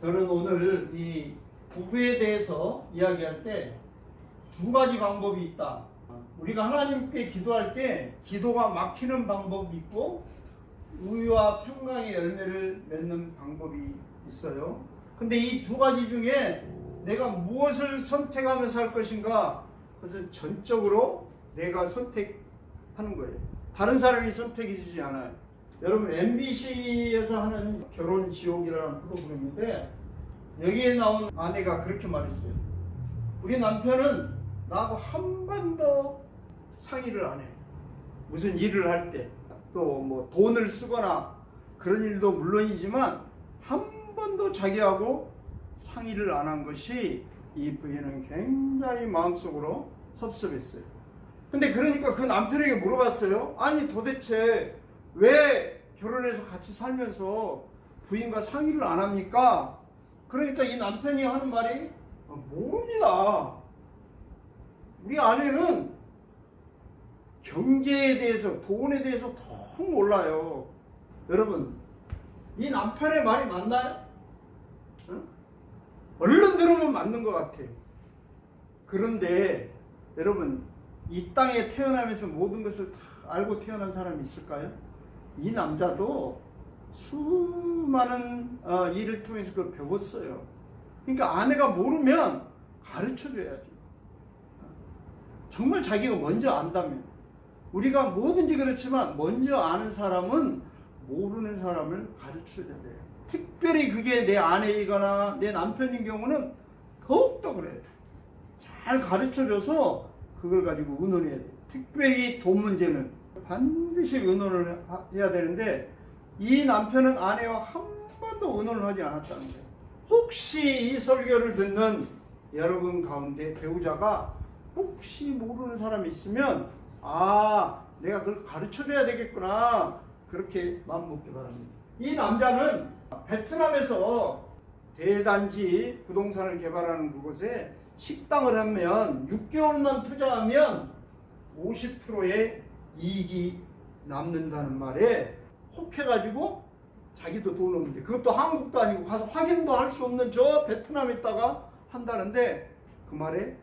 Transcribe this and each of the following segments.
저는 오늘 이 부부에 대해서 이야기할 때 두 가지 방법이 있다. 우리가 하나님께 기도할 때 기도가 막히는 방법이 있고 우유와 평강의 열매를 맺는 방법이 있어요. 근데 이 두 가지 중에 내가 무엇을 선택하면서 할 것인가, 그것은 전적으로 내가 선택하는 거예요. 다른 사람이 선택해 주지 않아요. 여러분, MBC에서 하는 결혼지옥이라는 프로그램인데 여기에 나온 아내가 그렇게 말했어요. 우리 남편은 나하고 한 번도 상의를 안 해. 무슨 일을 할 때, 또 뭐 돈을 쓰거나 그런 일도 물론이지만 한 번도 자기하고 상의를 안 한 것이 이 부인은 굉장히 마음속으로 섭섭했어요. 근데 그러니까 그 남편에게 물어봤어요. 아니 도대체 왜 결혼해서 같이 살면서 부인과 상의를 안 합니까? 그러니까 이 남편이 하는 말이 모릅니다. 우리 아내는 경제에 대해서, 돈에 대해서 더 몰라요. 여러분, 이 남편의 말이 맞나요? 응? 얼른 들으면 맞는 것 같아요. 그런데 여러분, 이 땅에 태어나면서 모든 것을 다 알고 태어난 사람이 있을까요? 이 남자도 수많은 일을 통해서 그걸 배웠어요. 그러니까 아내가 모르면 가르쳐줘야지. 정말 자기가 먼저 안다면. 우리가 뭐든지 그렇지만 먼저 아는 사람은 모르는 사람을 가르쳐줘야 돼요. 특별히 그게 내 아내이거나 내 남편인 경우는 더욱더 그래요. 잘 가르쳐줘서 그걸 가지고 의논해야 돼요. 특별히 돈 문제는 반드시 의논을 해야 되는데 이 남편은 아내와 한 번도 의논을 하지 않았다는 거예요. 혹시 이 설교를 듣는 여러분 가운데 배우자가 혹시 모르는 사람이 있으면 내가 그걸 가르쳐줘야 되겠구나, 그렇게 마음먹기 바랍니다. 이 남자는 베트남에서 대단지 부동산을 개발하는 그곳에 식당을 하면 6개월만 투자하면 50%의 이익이 남는다는 말에 혹해가지고 자기도 돈 없는데, 그것도 한국도 아니고 가서 확인도 할 수 없는 저 베트남에 있다가 한다는데 그 말에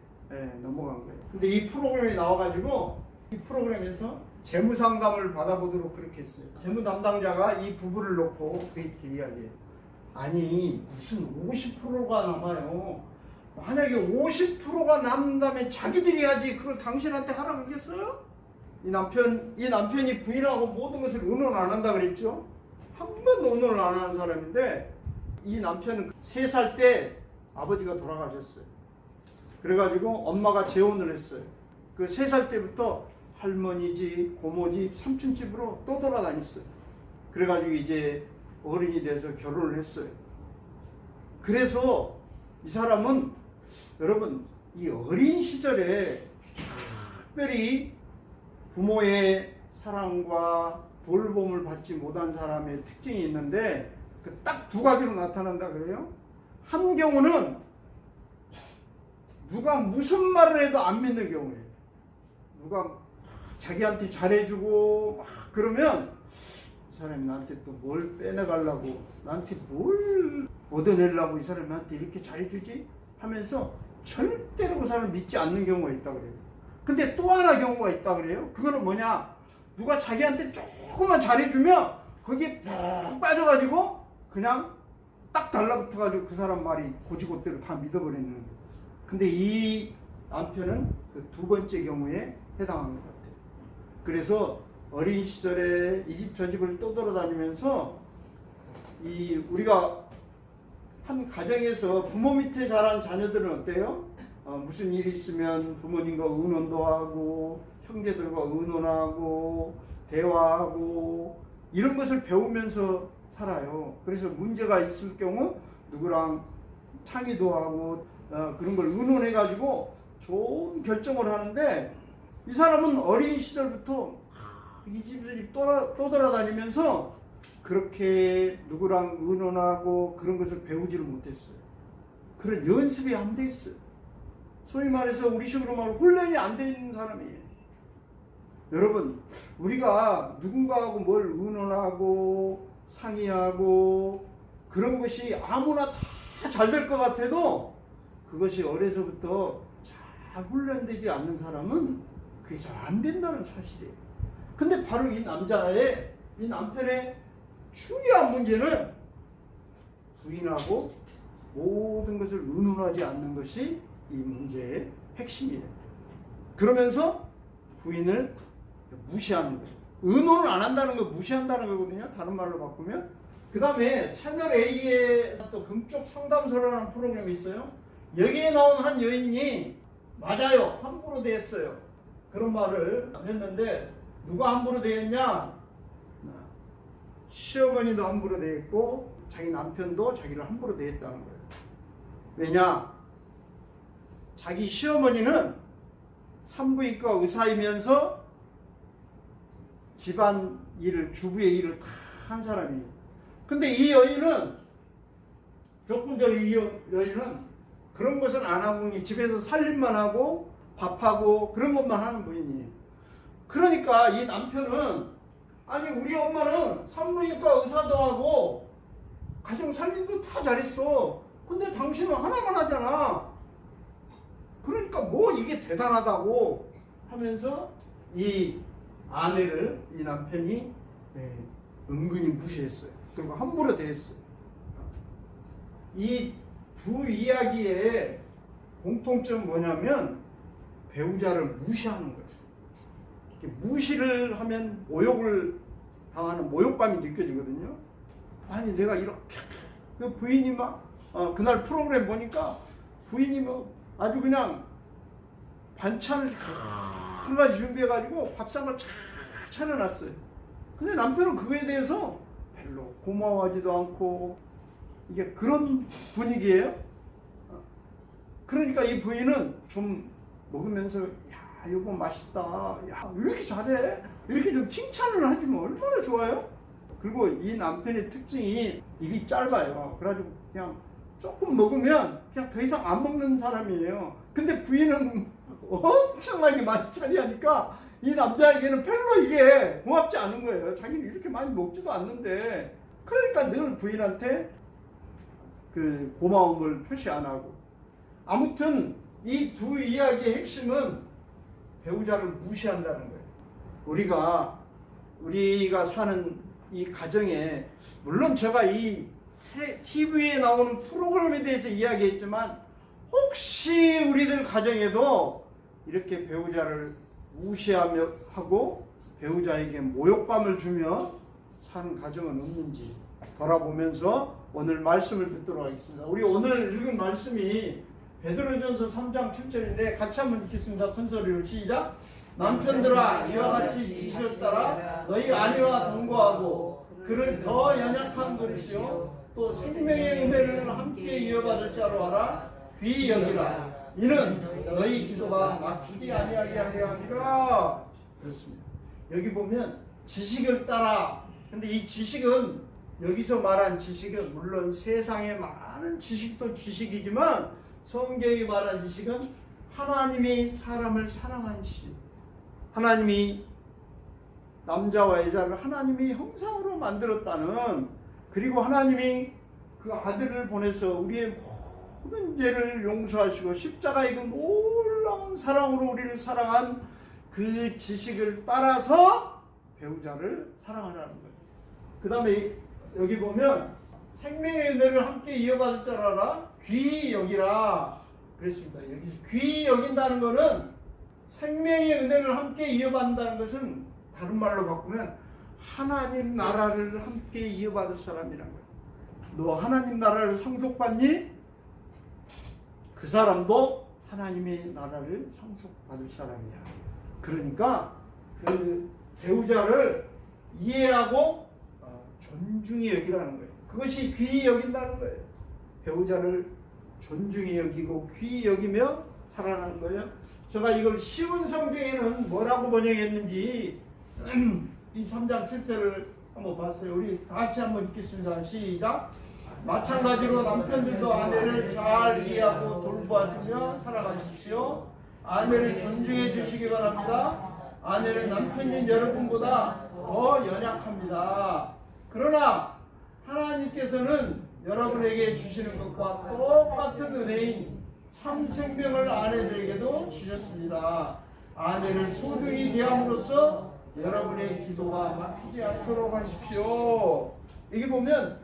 넘어간 거예요. 근데 이 프로그램이 나와가지고 이 프로그램에서 재무 상담을 받아보도록 그렇게 했어요. 재무 담당자가 이 부부를 놓고 그렇게 이야기해요. 아니 무슨 50%가 남아요. 만약에 50%가 남는다면 자기들이 하지 그걸 당신한테 하라고 그러겠어요? 이 남편이 부인하고 모든 것을 의논 안 한다 그랬죠? 한 번도 의논을 안 하는 사람인데 이 남편은 3살 때 아버지가 돌아가셨어요. 그래가지고 엄마가 재혼을 했어요. 그 3살 때부터 할머니 집, 고모 집, 삼촌 집으로 또 돌아다녔어요. 그래가지고 이제 어른이 돼서 결혼을 했어요. 그래서 이 사람은 여러분 이 어린 시절에 특별히 부모의 사랑과 돌봄을 받지 못한 사람의 특징이 있는데 딱 2가지로 나타난다 그래요. 한 경우는 누가 무슨 말을 해도 안 믿는 경우예요. 누가 자기한테 잘해주고 막 그러면 이 사람이 나한테 또 뭘 빼내가려고, 나한테 뭘 얻어내려고 이 사람이 나한테 이렇게 잘해주지? 하면서 절대로 그 사람을 믿지 않는 경우가 있다 그래요. 근데 또 하나 경우가 있다 그래요. 그거는 뭐냐, 누가 자기한테 조금만 잘해주면 거기에 푹 빠져가지고 그냥 딱 달라붙어가지고 그 사람 말이 고지고대로 다 믿어버리는 거예요. 근데 이 남편은 그 2번째 경우에 해당하는 것 같아요. 그래서 어린 시절에 이 집 저 집을 떠돌아다니면서 우리가 한 가정에서 부모 밑에 자란 자녀들은 어때요? 무슨 일이 있으면 부모님과 의논도 하고 형제들과 의논하고 대화하고 이런 것을 배우면서 살아요. 그래서 문제가 있을 경우 누구랑 상의도 하고 그런 걸 의논해가지고 좋은 결정을 하는데 이 사람은 어린 시절부터 이 집 저 집 떠돌아다니면서 그렇게 누구랑 의논하고 그런 것을 배우지를 못했어요. 그런 연습이 안 돼 있어요. 소위 말해서 우리식으로 말하면 훈련이 안 돼 있는 사람이에요. 여러분, 우리가 누군가하고 뭘 의논하고 상의하고 그런 것이 아무나 다 잘 될 것 같아도 그것이 어려서부터 잘 훈련되지 않는 사람은 그게 잘 안 된다는 사실이에요. 근데 바로 이 남편의 중요한 문제는 부인하고 모든 것을 의논하지 않는 것이 이 문제의 핵심이에요. 그러면서 부인을 무시하는 거예요. 의논을 안 한다는 거 무시한다는 거거든요. 다른 말로 바꾸면. 그 다음에 채널 A에 또 금쪽 상담소라는 프로그램이 있어요. 여기에 나온 한 여인이 맞아요. 함부로 대했어요. 그런 말을 했는데 누가 함부로 대했냐? 시어머니도 함부로 대했고 자기 남편도 자기를 함부로 대했다는 거예요. 왜냐? 자기 시어머니는 산부인과 의사이면서 집안 일을, 주부의 일을 다 한 사람이에요. 근데 이 여인은, 조금 전에 이 여인은 그런 것은 안 하고 집에서 살림만 하고 밥하고 그런 것만 하는 분이에요. 그러니까 이 남편은, 아니 우리 엄마는 산부인과 의사도 하고 가정 살림도 다 잘했어. 근데 당신은 하나만 하잖아. 그러니까 뭐 이게 대단하다고 하면서 이 아내를 이 남편이 은근히 무시했어요. 그리고 함부로 대했어요. 이 두 이야기의 공통점은 뭐냐면 배우자를 무시하는 거예요. 무시를 하면 모욕을 당하는 모욕감이 느껴지거든요. 아니 내가 이렇게 부인이 막 그날 프로그램 보니까 부인이 뭐 아주 그냥 반찬을 한 가지 준비해가지고 밥상을 쫙 차려놨어요. 근데 남편은 그거에 대해서 별로 고마워하지도 않고 이게 그런 분위기예요. 그러니까 이 부인은 좀 먹으면서 야 이거 맛있다. 야 왜 이렇게 잘해? 이렇게 좀 칭찬을 해주면 얼마나 좋아요? 그리고 이 남편의 특징이 입이 짧아요. 그래가지고 그냥 조금 먹으면 그냥 더 이상 안 먹는 사람이에요. 근데 부인은 엄청나게 많이 차리하니까 이 남자에게는 별로 이게 고맙지 않은 거예요. 자기는 이렇게 많이 먹지도 않는데. 그러니까 늘 부인한테 그 고마움을 표시 안 하고. 아무튼 이 두 이야기의 핵심은 배우자를 무시한다는 거예요. 우리가 사는 이 가정에, 물론 제가 이 TV에 나오는 프로그램에 대해서 이야기했지만 혹시 우리들 가정에도 이렇게 배우자를 무시하며 하고 배우자에게 모욕감을 주며 사는 가정은 없는지 돌아보면서 오늘 말씀을 듣도록 하겠습니다. 우리 오늘 읽은 말씀이 베드로전서 3장 7절인데 같이 한번 읽겠습니다. 큰 소리로 시작. 남편들아 이와 같이 지시를 따라 너희 아내와 동거하고 그를 더 연약한 그릇이요 또 생명의 은혜를 함께 이어받을 자로 하라. 귀히 여기라. 이는 너희 기도가 막히지 아니하게 하려 함이라. 그렇습니다. 여기 보면 지식을 따라. 근데 이 지식은 여기서 말한 지식은 물론 세상에 많은 지식도 지식이지만 성경이 말한 지식은 하나님이 사람을 사랑한 지식. 하나님이 남자와 여자를 하나님이 형상으로 만들었다는, 그리고 하나님이 그 아들을 보내서 우리의 모든 죄를 용서하시고 십자가의 그 놀라운 사랑으로 우리를 사랑한 그 지식을 따라서 배우자를 사랑하라는 거예요. 그 다음에 여기 보면 생명의 은혜를 함께 이어받을 줄 알아 귀히 여기라 그랬습니다. 여기서 귀히 여긴다는 것은 생명의 은혜를 함께 이어받는다는 것은 다른 말로 바꾸면 하나님 나라를 함께 이어받을 사람이라는 거예요. 너 하나님 나라를 상속받니? 그 사람도 하나님의 나라를 상속받을 사람이야. 그러니까 그 배우자를 이해하고 존중히 여기라는 거예요. 그것이 귀히 여긴다는 거예요. 배우자를 존중히 여기고 귀히 여기며 살아가는 거예요. 제가 이걸 쉬운 성경에는 뭐라고 번역했는지 이 3장 7절을 한번 봤어요. 우리 다 같이 한번 읽겠습니다. 시작. 마찬가지로 남편들도 아내를 잘 이해하고 돌봐주며 살아가십시오. 아내를 존중해 주시기 바랍니다. 아내는 남편인 여러분보다 더 연약합니다. 그러나 하나님께서는 여러분에게 주시는 것과 똑같은 은혜인 참 생명을 아내들에게도 주셨습니다. 아내를 소중히 대함으로써 여러분의 기도가 막히지 않도록 하십시오. 여기 보면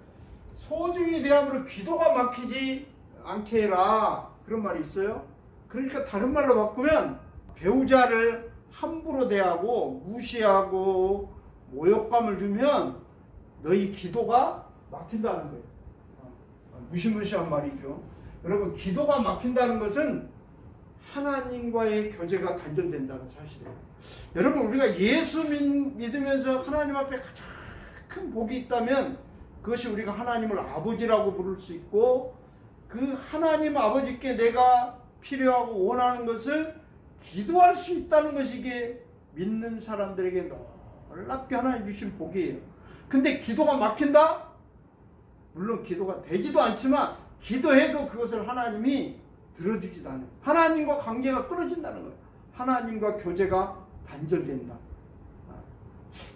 소중히 대함으로 기도가 막히지 않게 해라, 그런 말이 있어요. 그러니까 다른 말로 바꾸면 배우자를 함부로 대하고 무시하고 모욕감을 주면 너희 기도가 막힌다는 거예요. 무시무시한 말이죠. 여러분, 기도가 막힌다는 것은 하나님과의 교제가 단절된다는 사실이에요. 여러분, 우리가 예수 믿으면서 하나님 앞에 가장 큰 복이 있다면 그것이 우리가 하나님을 아버지라고 부를 수 있고, 그 하나님 아버지께 내가 필요하고 원하는 것을 기도할 수 있다는 것이 이게 믿는 사람들에게 놀랍게 하나님 주신 복이에요. 근데 기도가 막힌다? 물론 기도가 되지도 않지만 기도해도 그것을 하나님이 들어주지도 않아요. 하나님과 관계가 끊어진다는 거예요. 하나님과 교제가 단절된다.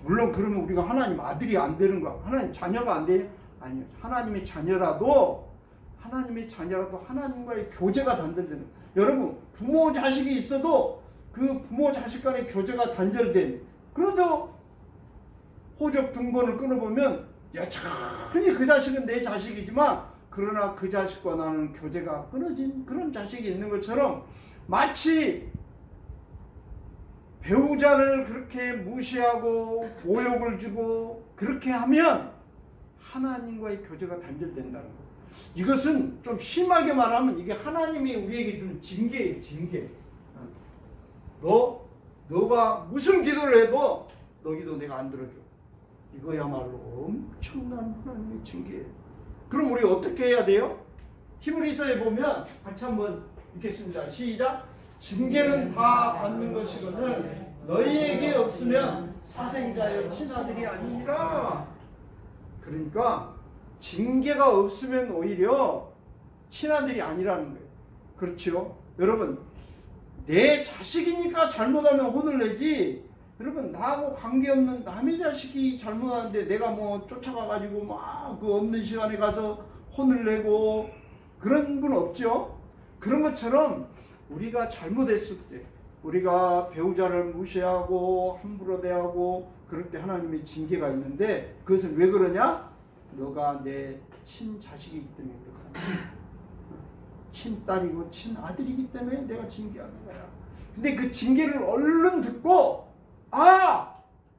물론 그러면 우리가 하나님 아들이 안 되는 거야. 하나님 자녀가 안 돼요? 아니요. 하나님의 자녀라도 하나님과의 교제가 단절되는 거예요. 여러분, 부모 자식이 있어도 그 부모 자식 간의 교제가 단절된, 그래도 호적 등본을 끊어보면 여전히 그 자식은 내 자식이지만 그러나 그 자식과 나는 교제가 끊어진 그런 자식이 있는 것처럼, 마치 배우자를 그렇게 무시하고 모욕을 주고 그렇게 하면 하나님과의 교제가 단절된다는 거예요. 이것은 좀 심하게 말하면 이게 하나님이 우리에게 주는 징계예요. 징계. 너가 무슨 기도를 해도 너 기도 내가 안 들어줘. 이거야말로 엄청난 하나님의 징계예요. 그럼 우리 어떻게 해야 돼요? 히브리서에 보면 같이 한번 읽겠습니다. 시작. 징계는 다 받는 것이거늘 너희에게 없으면 사생자여 친아들이 아니니라. 그러니까 징계가 없으면 오히려 친아들이 아니라는 거예요. 그렇죠? 여러분, 내 자식이니까 잘못하면 혼을 내지, 여러분, 나하고 관계없는 남의 자식이 잘못하는데 내가 뭐 쫓아가가지고 막 그 없는 시간에 가서 혼을 내고 그런 분 없죠? 그런 것처럼 우리가 잘못했을 때, 우리가 배우자를 무시하고 함부로 대하고 그럴 때 하나님의 징계가 있는데, 그것은 왜 그러냐? 너가 내 친자식이기 때문에 그렇다. 친딸이고 친아들이기 때문에 내가 징계하는 거야. 근데 그 징계를 얼른 듣고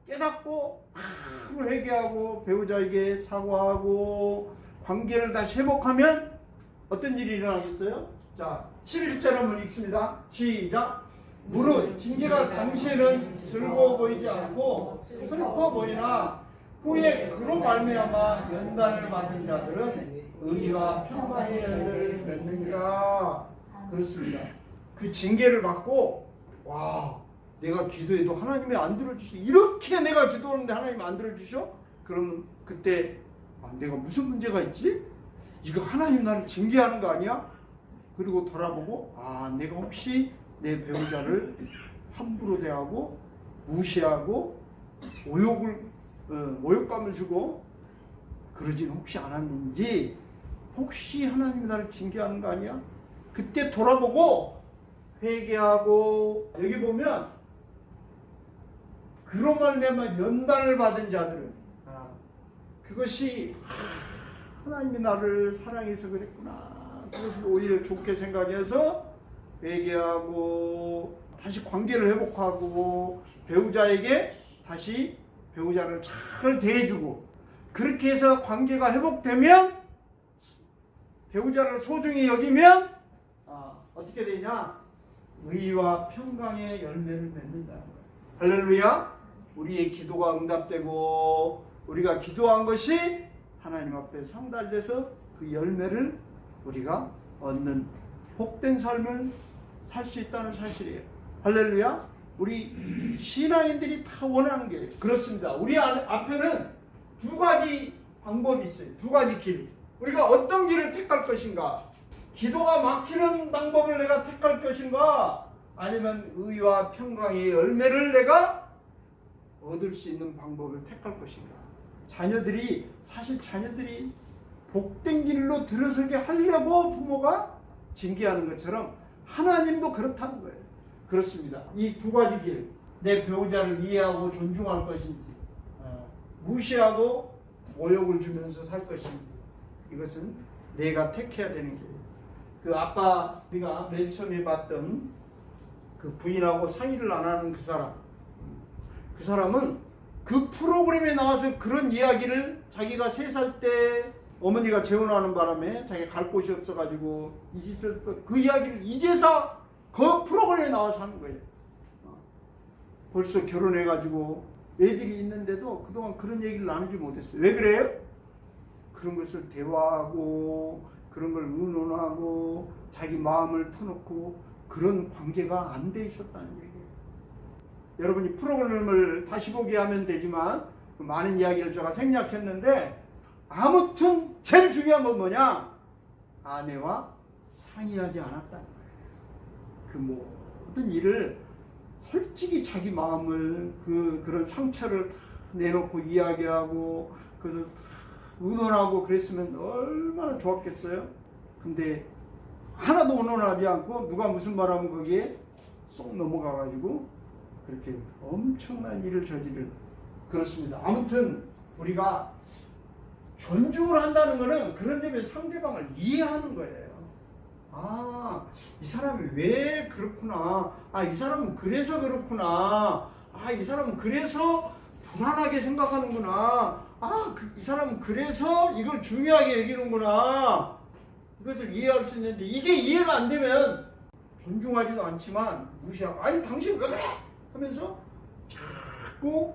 깨닫고 회개하고 배우자에게 사과하고 관계를 다시 회복하면 어떤 일이 일어나겠어요? 자, 11절 한번 읽습니다. 시작. 무릇 징계가 당시에는 즐거워 보이지 않고 슬퍼 보이나 후에 그로 말미암아 연단을 받은 자들은 의와 평강의 열매를 맺느니라. 그렇습니다. 그 징계를 받고 내가 기도해도 하나님이 안 들어주시, 이렇게 내가 기도하는데 하나님이 안 들어주셔? 그러면 그때 내가 무슨 문제가 있지? 이거 하나님 나를 징계하는 거 아니야? 그리고 돌아보고 내가 혹시 내 배우자를 함부로 대하고 무시하고 모욕감을 주고 그러진 혹시 않았는지, 혹시 하나님이 나를 징계하는 거 아니야? 그때 돌아보고 회개하고, 여기 보면 그런 말미암아 연단을 받은 자들은 그것이 하나님이 나를 사랑해서 그랬구나, 그것을 오히려 좋게 생각해서 회개하고 다시 관계를 회복하고 배우자에게 다시 배우자를 잘 대해주고, 그렇게 해서 관계가 회복되면, 배우자를 소중히 여기면 어떻게 되냐? 의와 평강의 열매를 맺는다는 거예요. 할렐루야. 우리의 기도가 응답되고 우리가 기도한 것이 하나님 앞에 상달돼서 그 열매를 우리가 얻는 복된 삶을 살 수 있다는 사실이에요. 할렐루야. 우리 신앙인들이 다 원하는 게 그렇습니다. 우리 앞에는 두 가지 방법이 있어요. 두 가지 길. 우리가 어떤 길을 택할 것인가? 기도가 막히는 방법을 내가 택할 것인가? 아니면 의와 평강의 열매를 내가 얻을 수 있는 방법을 택할 것인가? 사실 자녀들이 복된 길로 들어서게 하려고 부모가 징계하는 것처럼 하나님도 그렇다는 거예요. 그렇습니다. 이 두 가지 길, 내 배우자를 이해하고 존중할 것인지, 무시하고 모욕을 주면서 살 것인지, 이것은 내가 택해야 되는 길이에요. 그 아까 우리가 맨 처음에 봤던 그 부인하고 상의를 안 하는 그 사람은 그 프로그램에 나와서 그런 이야기를 자기가 3살 때 어머니가 재혼하는 바람에 자기가 갈 곳이 없어가지고 그 이야기를 이제서 그 프로그램에 나와서 하는 거예요. 벌써 결혼해가지고 애들이 있는데도 그동안 그런 얘기를 나누지 못했어요. 왜 그래요? 그런 것을 대화하고 그런 걸 의논하고 자기 마음을 터놓고 그런 관계가 안 돼 있었다는 얘기예요. 여러분이 프로그램을 다시 보게 하면 되지만 많은 이야기를 제가 생략했는데 아무튼 제일 중요한 건 뭐냐? 아내와 상의하지 않았다는 거예요. 그 모든 일을 솔직히 자기 마음을 그런 상처를 다 내놓고 이야기하고 그래서 의논하고 그랬으면 얼마나 좋았겠어요. 근데 하나도 의논하지 않고 누가 무슨 말하면 거기에 쏙 넘어가가지고 그렇게 엄청난 일을 저지르는. 그렇습니다. 아무튼 우리가 존중을 한다는 것은 그런 점에 상대방을 이해하는 거예요. 아, 이 사람이 왜 그렇구나. 아, 이 사람은 그래서 그렇구나. 아, 이 사람은 그래서 불안하게 생각하는구나. 아, 이 사람은 그래서 이걸 중요하게 여기는구나. 이것을 이해할 수 있는데 이게 이해가 안 되면 존중하지도 않지만 무시하고 아니 당신 왜 그래? 하면서 자꾸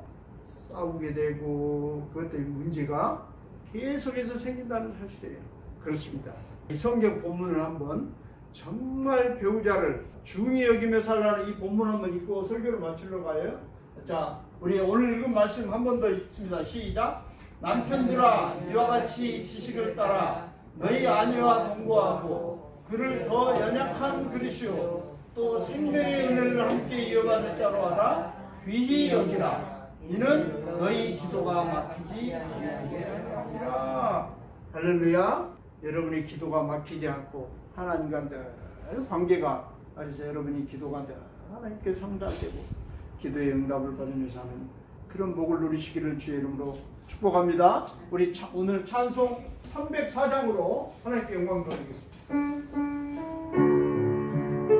싸우게 되고 그것 때문에 문제가 계속해서 생긴다는 사실이에요. 그렇습니다. 이 성경 본문을 한번 정말 배우자를 중히 여기며 살라는 이 본문 한번 읽고 설교를 마치러 가요. 자, 우리 오늘 읽은 말씀 한 번 더 읽습니다. 시작. 남편들아 이와 같이 지식을 따라 너희 아내와 동거하고 그를 더 연약한 그릇이요 또 생명의 은혜를 함께 이어받을 자로 하라. 귀히 여기라. 이는 너희 기도가 막히지 아니하게 하리라. 할렐루야. 여러분의 기도가 막히지 않고 하나님과 늘 관계가 그래서 여러분이 기도가 늘 하나님께 상달되고 기도의 응답을 받으면서 하는 그런 복을 누리시기를 주의 이름으로 축복합니다. 우리 오늘 찬송 304장으로 하나님께 영광 돌리겠습니다.